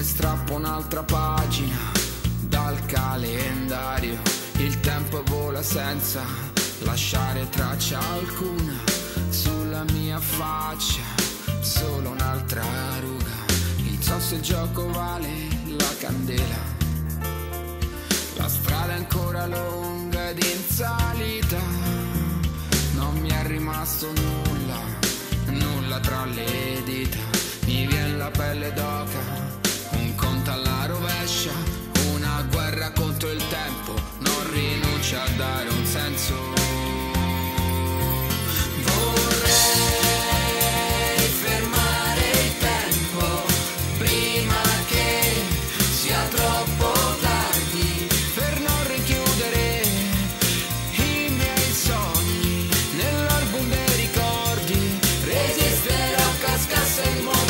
strappo un'altra pagina dal calendario. Il tempo vola senza lasciare traccia alcuna sulla mia faccia, solo un'altra ruga. Il so se il gioco vale la candela. La strada è ancora lunga ed in salita, non mi è rimasto nulla, nulla tra le dita. Mi viene la pelle d'oca, un conto alla rovescia, una guerra contro il tempo, non rinuncia a dare un senso. Vorrei fermare il tempo prima che sia troppo tardi, per non richiudere i miei sogni nell'album dei ricordi. Resisterò, cascasse il mondo.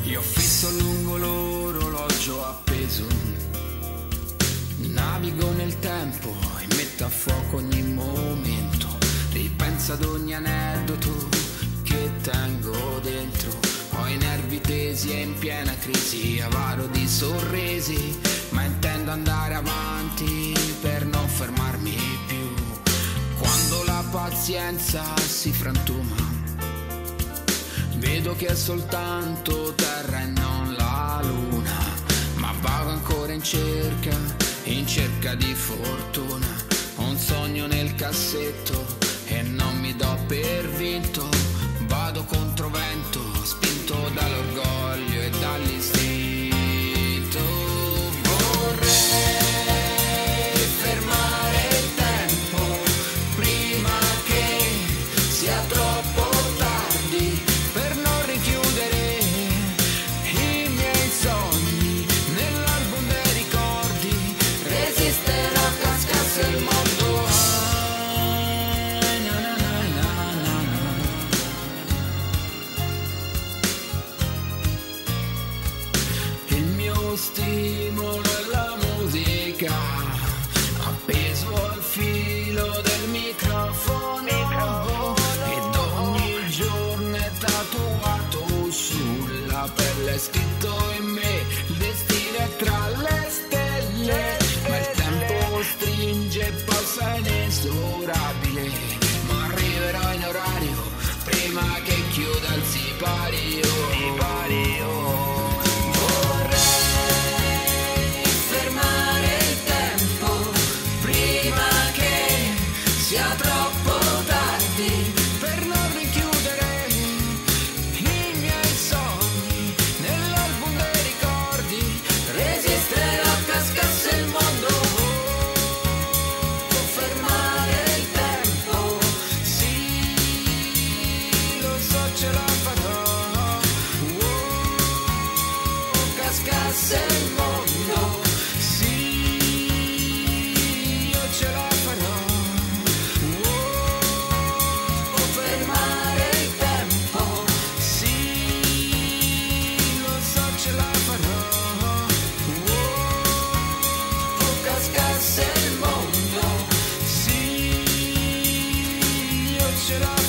Io fisso lungo l'orologio appeso, navigo nel tempo e metto a fuoco ogni momento. Ripenso ad ogni aneddoto che tengo dentro. Ho i nervi tesi e in piena crisi, avaro di sorrisi, ma intendo andare avanti per non fermarmi più. Quando la pazienza si frantuma, vedo che è soltanto terra e non la luna, ma vago ancora in cerca di fortuna. Ho un sogno nel cassetto e non mi do per vinto. Vado contro vento, spinto dall'orgoglio e dall'istinto. Vorrei fermare il tempo prima che sia troppo tardi, per non richiudere i miei sogni nell'album dei ricordi. Resisterò, cascasse il mondo. Il mio stimolo è la musica, appeso al filo del microfono, ed ogni giorno è tatuato sulla pelle, scritto in me, il destino è tra le stelle. Ma il tempo stringe e passa inesorabile, ma arriverò in orario prima che chiuda il sipario. Vorrei fermare il tempo prima che sia troppo tardi, per non richiudere i miei sogni nell'album dei ricordi. Resisterò, cascasse il mondo. Fermare il tempo, sì, lo so, ce la farò. Cascasse il mondo, sì, io ce la farò. Fermare il tempo, sì, lo so, ce la farò. Cascasse il mondo, sì, io ce la farò.